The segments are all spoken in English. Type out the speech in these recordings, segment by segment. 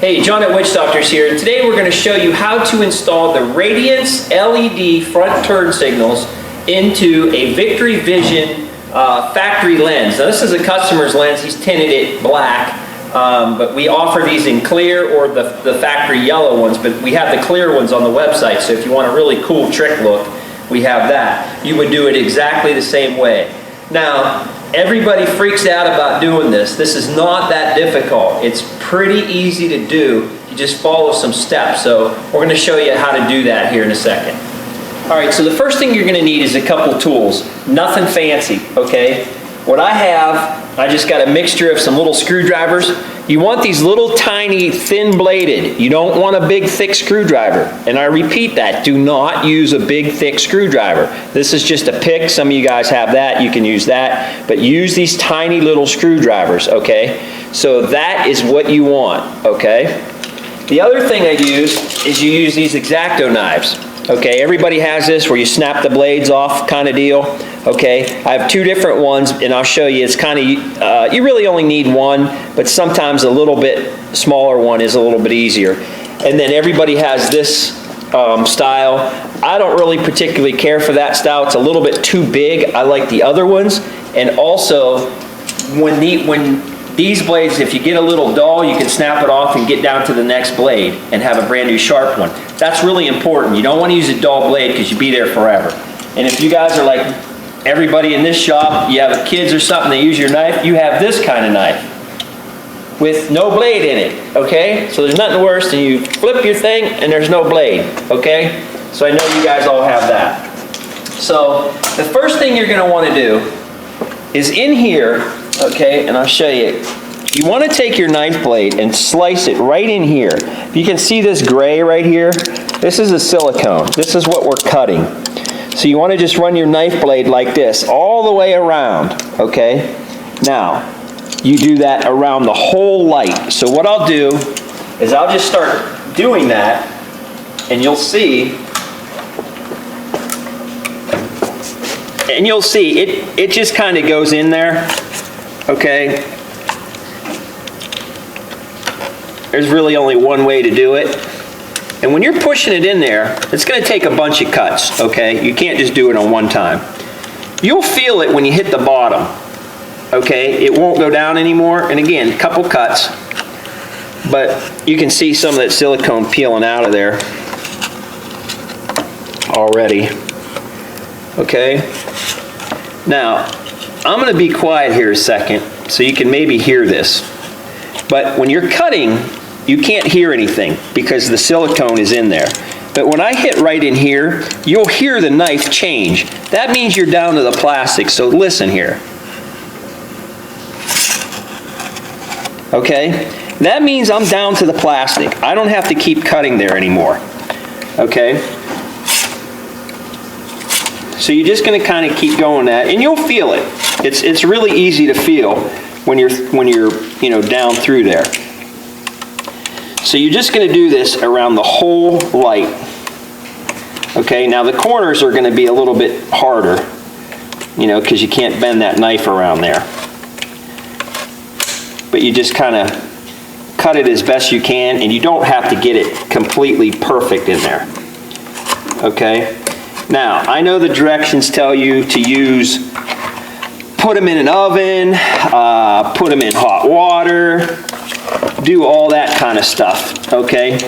Hey, John at Witchdoctors here, and today we're going to show you how to install the Radiance LED front turn signals into a Victory Vision factory lens. Now this is a customer's lens, he's tinted it black, but we offer these in clear or the factory yellow ones, but we have the clear ones on the website, so if you want a really cool trick look, we have that. You would do it exactly the same way. Now, everybody freaks out about doing this. This is not that difficult. It's pretty easy to do. You just follow some steps. So we're going to show you how to do that here in a second. All right, so the first thing you're going to need is a couple tools. Nothing fancy, okay? What I have, I just got a mixture of some little screwdrivers. You want these little tiny thin bladed. You don't want a big thick screwdriver. And I repeat that, do not use a big thick screwdriver. This is just a pick. Some of you guys have that, you can use that. But use these tiny little screwdrivers, okay? So that is what you want, okay? The other thing I use is you use these X-Acto knives. Okay, everybody has this where you snap the blades off kind of deal. Okay, I have two different ones and I'll show you. It's kind of, you really only need one, but sometimes a little bit smaller one is a little bit easier. And then everybody has this style. I don't really particularly care for that style. It's a little bit too big. I like the other ones. And also, when these blades, if you get a little dull, you can snap it off and get down to the next blade and have a brand new sharp one. That's really important. You don't want to use a dull blade because you'll be there forever. And if you guys are like everybody in this shop, you have kids or something, they use your knife, you have this kind of knife with no blade in it, okay? So there's nothing worse than you flip your thing and there's no blade, okay? So I know you guys all have that. So the first thing you're going to want to do is in here, okay, and I'll show you. You want to take your knife blade and slice it right in here. You can see this gray right here. This is a silicone. This is what we're cutting. So you want to just run your knife blade like this all the way around, okay? Now, you do that around the whole light. So what I'll do is I'll just start doing that, and you'll see, it just kind of goes in there. Okay, there's really only one way to do it. And when you're pushing it in there, it's going to take a bunch of cuts, okay? You can't just do it on one time. You'll feel it when you hit the bottom, okay? It won't go down anymore. And again, a couple cuts. But you can see some of that silicone peeling out of there already, okay? Now, I'm going to be quiet here a second so you can maybe hear this. But when you're cutting, you can't hear anything because the silicone is in there. But when I hit right in here, you'll hear the knife change. That means you're down to the plastic, so listen here. Okay? That means I'm down to the plastic. I don't have to keep cutting there anymore. Okay? So you're just going to kind of keep going that, and you'll feel it. It's really easy to feel when you're down through there. So you're just going to do this around the whole light. Okay, now the corners are going to be a little bit harder, because you can't bend that knife around there. But you just kind of cut it as best you can, and you don't have to get it completely perfect in there. Okay, now I know the directions tell you to put them in an oven, put them in hot water, do all that kind of stuff, okay?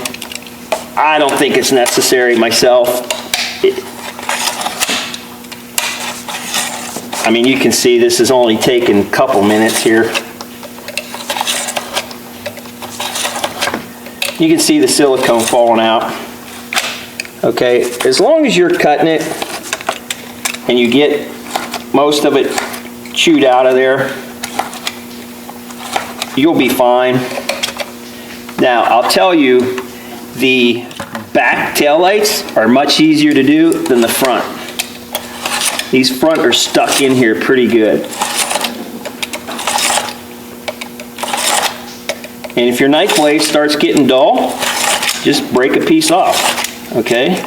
I don't think it's necessary myself. I mean, you can see this is only taking a couple minutes here. You can see the silicone falling out. Okay, as long as you're cutting it and you get most of it chewed out of there, you'll be fine. Now, I'll tell you, the back taillights are much easier to do than the front. These front are stuck in here pretty good. And if your knife blade starts getting dull, just break a piece off, okay?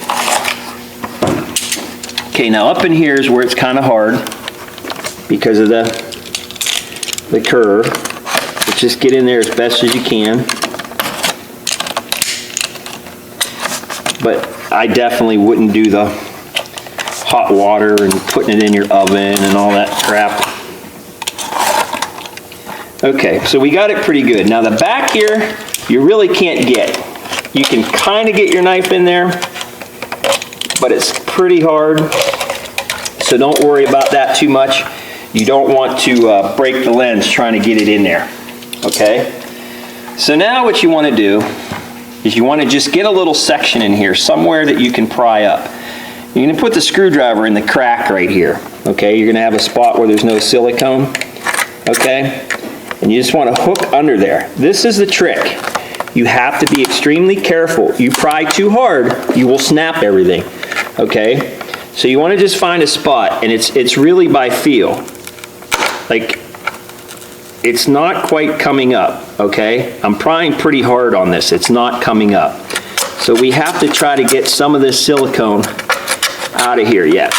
Okay, now up in here is where it's kind of hard because of the curve. But just get in there as best as you can. but I definitely wouldn't do the hot water and putting it in your oven and all that crap. Okay, so we got it pretty good. Now the back here, you really can't get. You can kind of get your knife in there, but it's pretty hard. So don't worry about that too much. You don't want to break the lens trying to get it in there, okay? So now what you want to do is you want to just get a little section in here, somewhere that you can pry up. You're going to put the screwdriver in the crack right here, okay? You're going to have a spot where there's no silicone, okay? And you just want to hook under there. This is the trick. You have to be extremely careful. You pry too hard, you will snap everything, okay? So you want to just find a spot, and it's really by feel. Like, it's not quite coming up, okay? I'm prying pretty hard on this. It's not coming up. So we have to try to get some of this silicone out of here yet.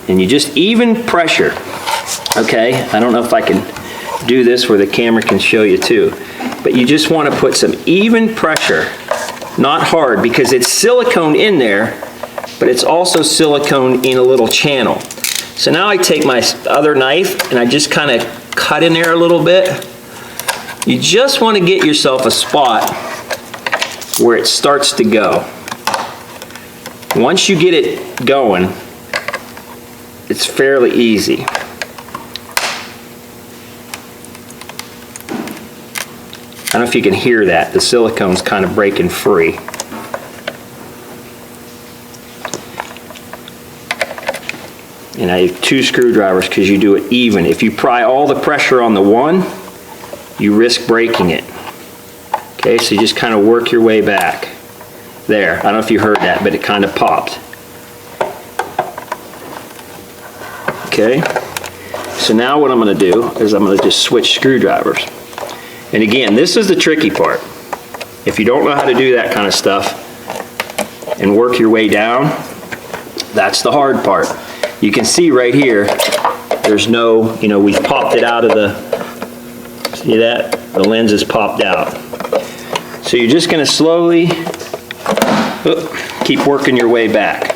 And you just even pressure, okay? I don't know if I can do this where the camera can show you too, but you just want to put some even pressure, not hard, because it's silicone in there, but it's also silicone in a little channel. So now I take my other knife and I just kind of cut in there a little bit. You just want to get yourself a spot where it starts to go. Once you get it going, it's fairly easy. I don't know if you can hear that. The silicone's kind of breaking free. And I have 2 screwdrivers because you do it even. If you pry all the pressure on the one, you risk breaking it. Okay, so you just kind of work your way back. There, I don't know if you heard that, but it kind of popped. Okay, so now what I'm going to do is I'm going to just switch screwdrivers. And again, this is the tricky part. If you don't know how to do that kind of stuff and work your way down, that's the hard part. You can see right here, there's no, we've popped it out of the, see that? The lens is popped out. So you're just going to slowly keep working your way back.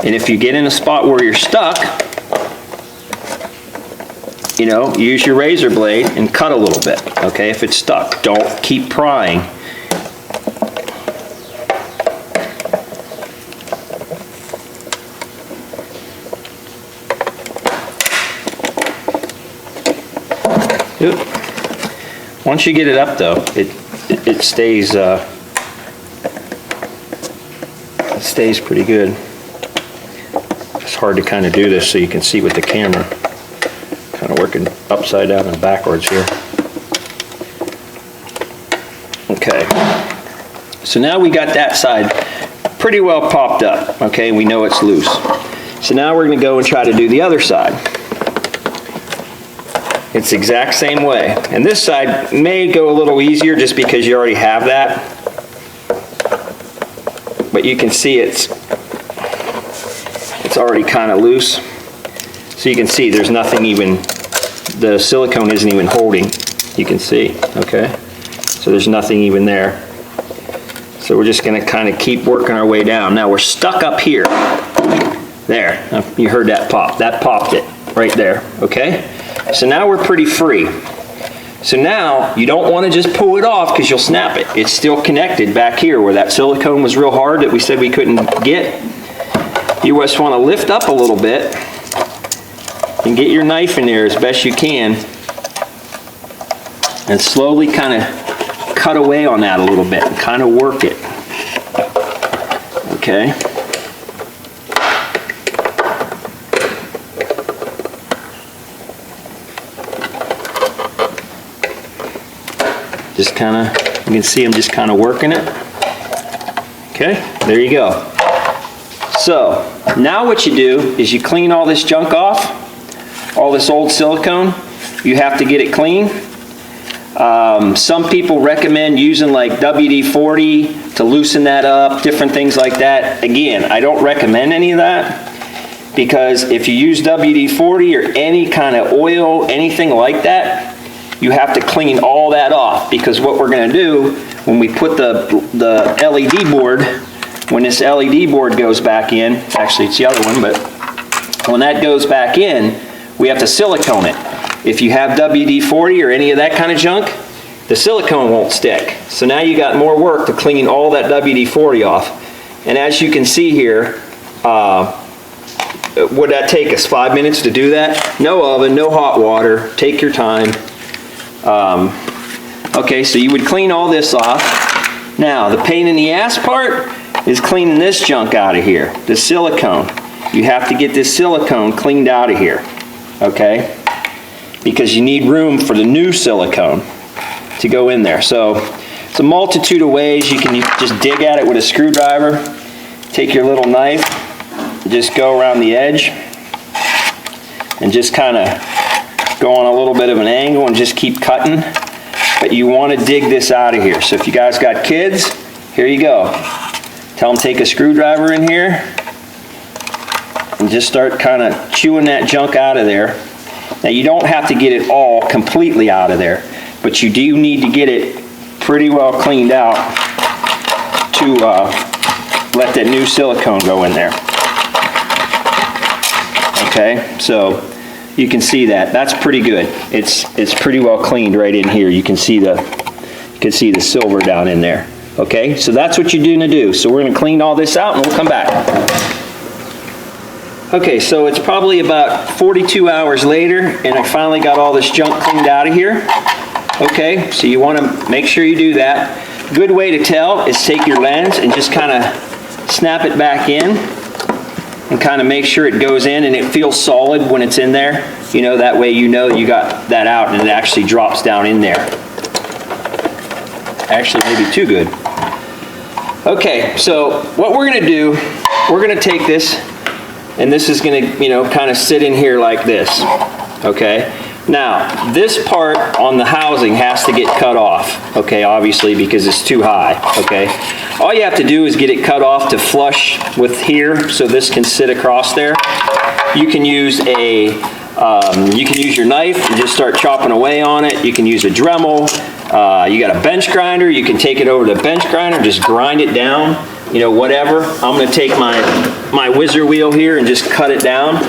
And if you get in a spot where you're stuck, use your razor blade and cut a little bit, okay, if it's stuck. Don't keep prying. Once you get it up though, it stays pretty good. It's hard to kind of do this so you can see with the camera. Kind of working upside down and backwards here. Okay. So now we got that side pretty well popped up. Okay, we know it's loose. So now we're going to go and try to do the other side. It's the exact same way. And this side may go a little easier just because you already have that. But you can see it's already kind of loose. So you can see there's nothing even, the silicone isn't even holding. You can see, okay? So there's nothing even there. So we're just going to kind of keep working our way down. Now we're stuck up here. There, you heard that pop. That popped it right there, okay? So now we're pretty free. So now you don't want to just pull it off because you'll snap it. It's still connected back here where that silicone was real hard that we said we couldn't get. You just want to lift up a little bit and get your knife in there as best you can and slowly kind of cut away on that a little bit and kind of work it. Okay. Just kind of, you can see I'm just kind of working it. Okay, there you go. So now what you do is you clean all this junk off, all this old silicone. You have to get it clean. Some people recommend using like WD-40 to loosen that up, different things like that. Again, I don't recommend any of that because if you use WD-40 or any kind of oil, anything like that, you have to clean all that off, because what we're going to do when we put the LED board, when this LED board goes back in, actually it's the other one, but when that goes back in, we have to silicone it. If you have WD-40 or any of that kind of junk, the silicone won't stick. So now you got more work to clean all that WD-40 off. And as you can see here, would that take us 5 minutes to do that? No oven, no hot water, take your time. Okay, so you would clean all this off. Now, the pain in the ass part is cleaning this junk out of here, the silicone. You have to get this silicone cleaned out of here, okay? Because you need room for the new silicone to go in there. So, it's a multitude of ways. You can just dig at it with a screwdriver, take your little knife, just go around the edge, and just kind of go on a little bit of an angle and just keep cutting. But you want to dig this out of here. So if you guys got kids, here you go. Tell them take a screwdriver in here and just start kind of chewing that junk out of there. Now you don't have to get it all completely out of there, but you do need to get it pretty well cleaned out to let that new silicone go in there. Okay, so you can see that. That's pretty good. It's pretty well cleaned right in here. You can see the silver down in there. Okay, so that's what you're going to do. So we're going to clean all this out and we'll come back. Okay, so it's probably about 42 hours later and I finally got all this junk cleaned out of here. Okay, so you want to make sure you do that. Good way to tell is take your lens and just kind of snap it back in and kind of make sure it goes in and it feels solid when it's in there. You know, that way you know you got that out and it actually drops down in there. Actually, maybe too good. Okay, so what we're going to do, we're going to take this, and this is going to, you know, kind of sit in here like this. Okay, now this part on the housing has to get cut off. Okay, obviously because it's too high. Okay, all you have to do is get it cut off to flush with here, so this can sit across there. You can use your knife and just start chopping away on it. You can use a Dremel. You got a bench grinder, you can take it over to the bench grinder, just grind it down, you know, whatever. I'm going to take my whizzer wheel here and just cut it down.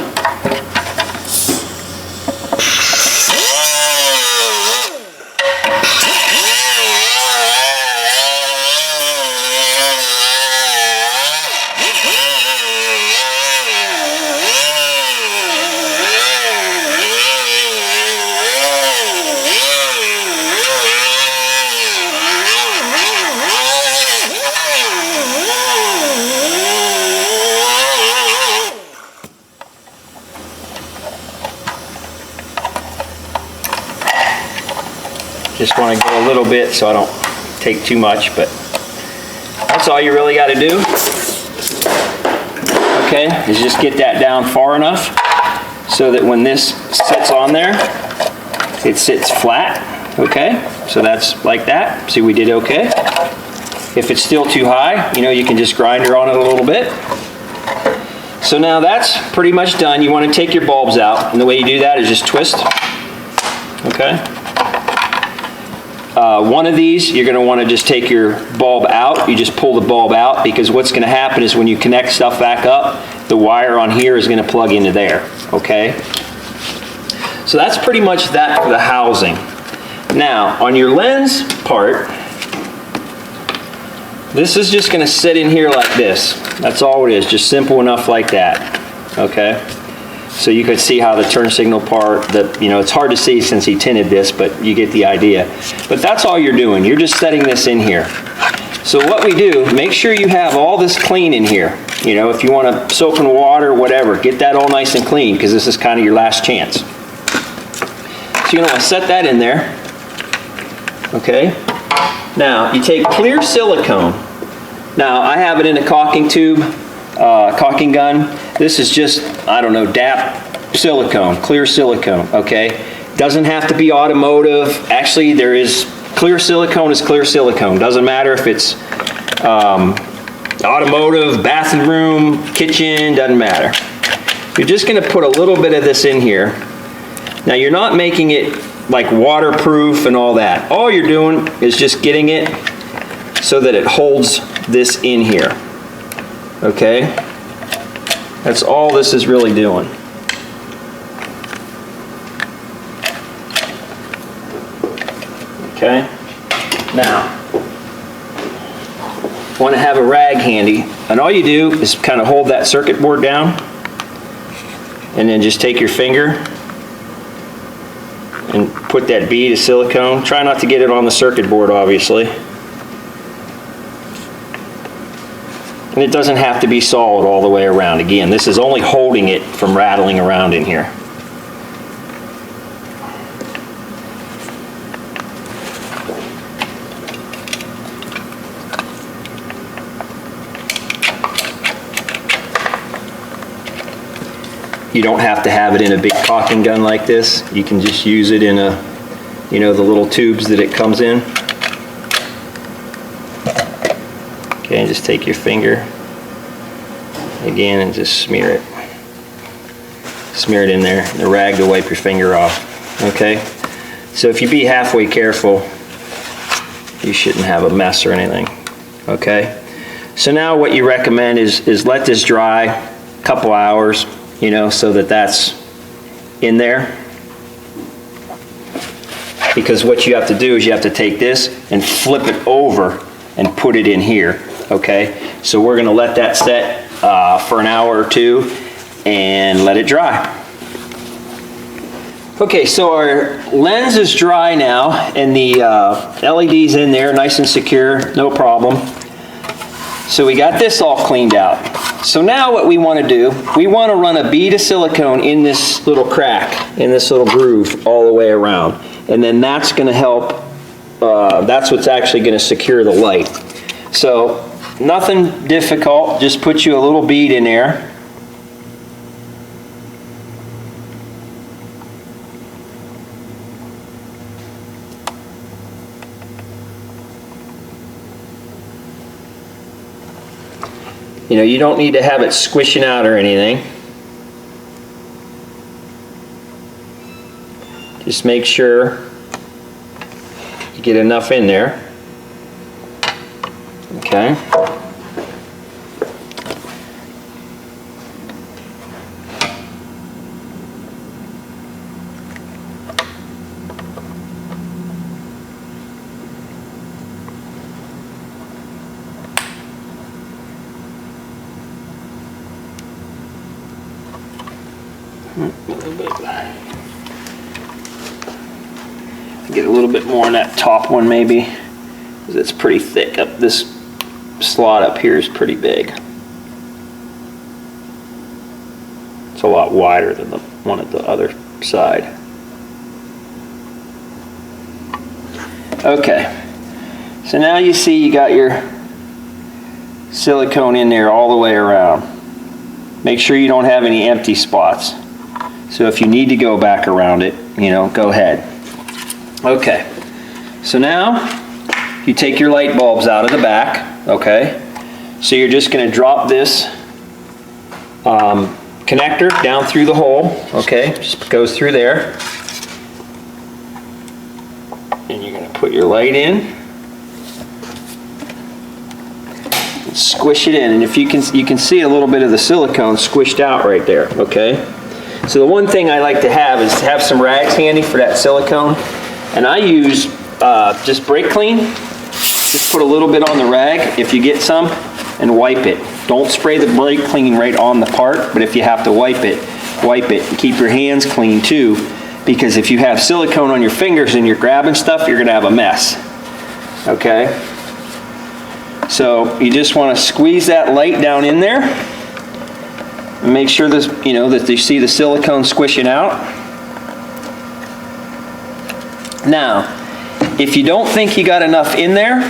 Just want to go a little bit so I don't take too much, but that's all you really got to do. Okay, is just get that down far enough so that when this sits on there, it sits flat. Okay, so that's like that. See, we did okay. If it's still too high, you know, you can just grinder on it a little bit. So now that's pretty much done. You want to take your bulbs out, and the way you do that is just twist. Okay. One of these, you're going to want to just take your bulb out. You just pull the bulb out, because what's going to happen is when you connect stuff back up, the wire on here is going to plug into there. Okay? So that's pretty much that for the housing. Now, on your lens part, this is just going to sit in here like this. That's all it is, just simple enough like that. Okay? So you could see how the turn signal part, you know, it's hard to see since he tinted this, but you get the idea. But that's all you're doing. You're just setting this in here. So what we do, make sure you have all this clean in here. You know, if you want to soak in water, whatever, get that all nice and clean, because this is kind of your last chance. So you're going to want to set that in there. Okay. Now, you take clear silicone. Now, I have it in a caulking tube, caulking gun. This is just, I don't know, DAP silicone, clear silicone, okay? Doesn't have to be automotive. Actually, there is, clear silicone is clear silicone. Doesn't matter if it's automotive, bathroom, kitchen, doesn't matter. You're just going to put a little bit of this in here. Now you're not making it like waterproof and all that. All you're doing is just getting it so that it holds this in here. Okay? That's all this is really doing. Okay? Now, want to have a rag handy, and all you do is kind of hold that circuit board down and then just take your finger and put that bead of silicone. Try not to get it on the circuit board, obviously. And it doesn't have to be solid all the way around. Again, this is only holding it from rattling around in here. You don't have to have it in a big caulking gun like this. You can just use it in a, you know, the little tubes that it comes in. Okay, and just take your finger again and just smear it. Smear it in there. The rag to wipe your finger off. Okay, so if you be halfway careful, you shouldn't have a mess or anything. Okay, so now what you recommend is let this dry a couple hours, you know, so that that's in there. Because what you have to do is you have to take this and flip it over and put it in here. Okay, so we're going to let that set for an hour or two and let it dry. Okay, so our lens is dry now and the LED's in there nice and secure, no problem. So we got this all cleaned out. So now what we want to do, we want to run a bead of silicone in this little crack, in this little groove all the way around. And then that's going to help, that's what's actually going to secure the light. So nothing difficult, just put you a little bead in there. You know, you don't need to have it squishing out or anything. Just make sure you get enough in there. Okay. Get a little bit more on that top one maybe, because it's pretty thick. Up this slot up here is pretty big. It's a lot wider than the one at the other side. Okay, so now you see you got your silicone in there all the way around. Make sure you don't have any empty spots. So if you need to go back around it, you know, go ahead. Okay, so now you take your light bulbs out of the back, okay? So you're just going to drop this connector down through the hole, okay? Just goes through there. And you're going to put your light in. And squish it in, and if you can see a little bit of the silicone squished out right there, okay? So the one thing I like to have is have some rags handy for that silicone. And I use just brake clean. Just put a little bit on the rag if you get some and wipe it. Don't spray the brake clean right on the part, but if you have to wipe it. And keep your hands clean too, because if you have silicone on your fingers and you're grabbing stuff, you're gonna have a mess. Okay? So you just want to squeeze that light down in there and make sure this, you know, that you see the silicone squishing out. Now, if you don't think you got enough in there,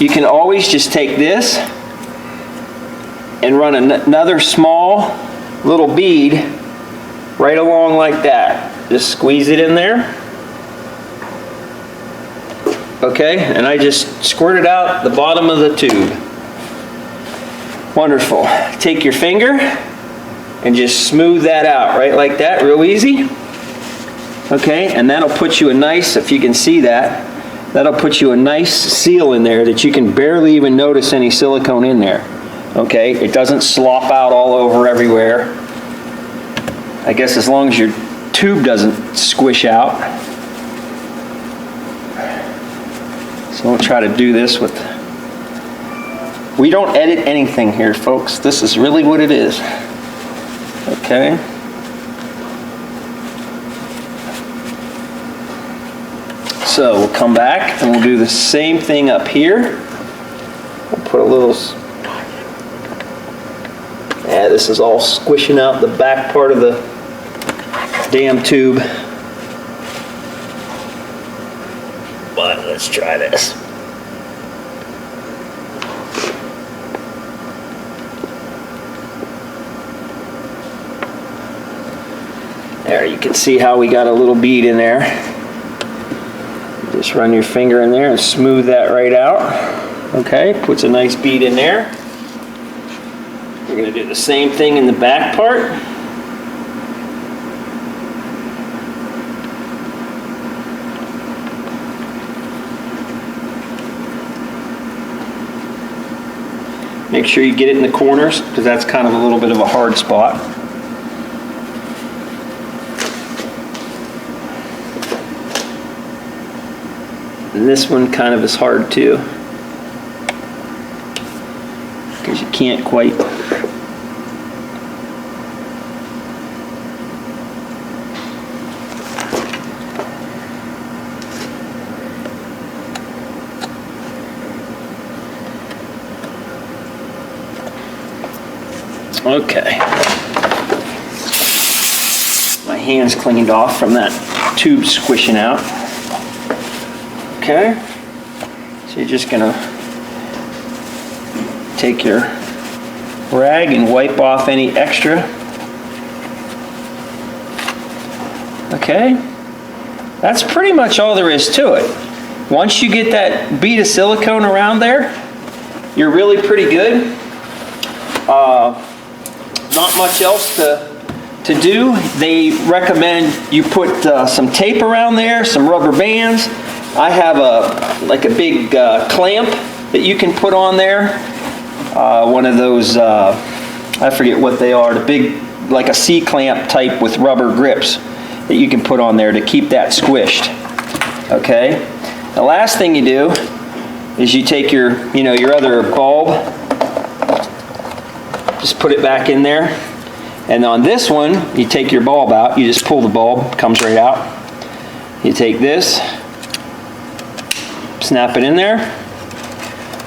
you can always just take this and run another small little bead right along like that. Just squeeze it in there. Okay, and I just squirt it out the bottom of the tube. Wonderful. Take your finger and just smooth that out, right like that, real easy. Okay, and that'll put you a nice, if you can see that, that'll put you a nice seal in there that you can barely even notice any silicone in there. Okay, it doesn't slop out all over everywhere. I guess as long as your tube doesn't squish out. So we'll try to do this with, we don't edit anything here, folks. This is really what it is. Okay. So we'll come back and we'll do the same thing up here. We'll put a little, yeah, this is all squishing out the back part of the damn tube. But let's try this. There, you can see how we got a little bead in there. Just run your finger in there and smooth that right out. Okay, puts a nice bead in there. We're going to do the same thing in the back part. Make sure you get it in the corners, because that's kind of a little bit of a hard spot. And this one kind of is hard too, because you can't quite. Okay. My hand's cleaned off from that tube squishing out. Okay, so you're just gonna take your rag and wipe off any extra. Okay, that's pretty much all there is to it. Once you get that bead of silicone around there, you're really pretty good. Not much else to do. They recommend you put some tape around there, some rubber bands. I have like a big clamp that you can put on there. One of those, I forget what they are, the big, like a C-clamp type with rubber grips that you can put on there to keep that squished. Okay? The last thing you do is you take your, your other bulb, just put it back in there. And on this one, you take your bulb out, you just pull the bulb, comes right out. You take this, snap it in there,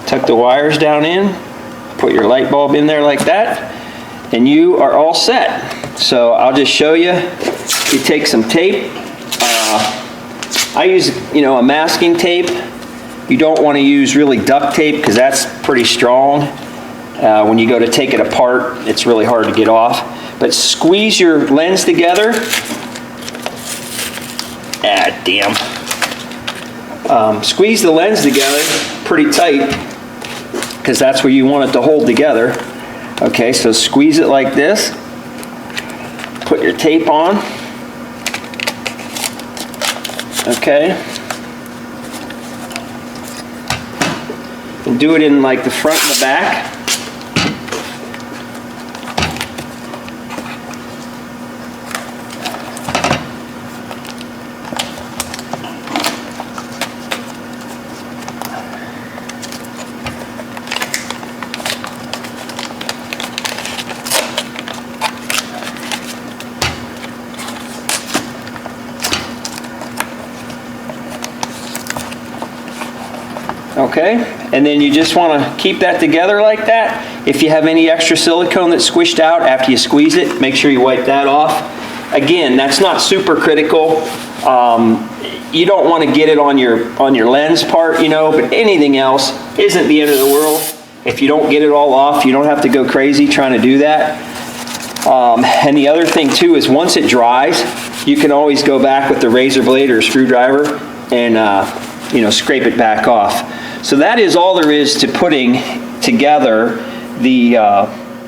tuck the wires down in, put your light bulb in there like that, and you are all set. So I'll just show you. You take some tape. I use, a masking tape. You don't want to use really duct tape because that's pretty strong. When you go to take it apart, it's really hard to get off. But squeeze your lens together. Ah, damn. Squeeze the lens together pretty tight, because that's where you want it to hold together. Okay, so squeeze it like this. Put your tape on. Okay. And do it in like the front and the back. Okay, and then you just want to keep that together like that. If you have any extra silicone that's squished out after you squeeze it, make sure you wipe that off. Again, that's not super critical. You don't want to get it on your lens part, but anything else isn't the end of the world. If you don't get it all off, you don't have to go crazy trying to do that. And the other thing too is once it dries, you can always go back with the razor blade or a screwdriver and scrape it back off. So that is all there is to putting together the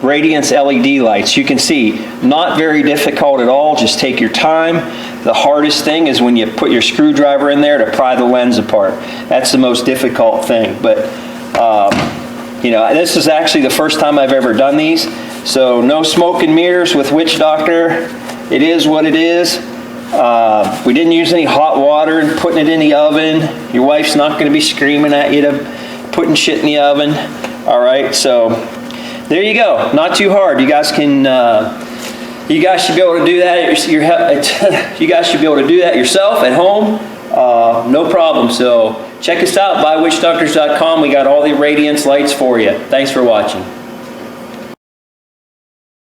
Radiance LED lights. You can see, not very difficult at all. Just take your time. The hardest thing is when you put your screwdriver in there to pry the lens apart. That's the most difficult thing. But you know, this is actually the first time I've ever done these. So no smoke and mirrors with Witch Doctor. It is what it is. We didn't use any hot water and putting it in the oven. Your wife's not going to be screaming at you to putting shit in the oven. All right, so there you go. Not too hard. You guys can. You guys should be able to do that. You guys should be able to do that yourself at home. No problem. So check us out. Buywitchdoctors.com. We got all the radiance lights for you. Thanks for watching.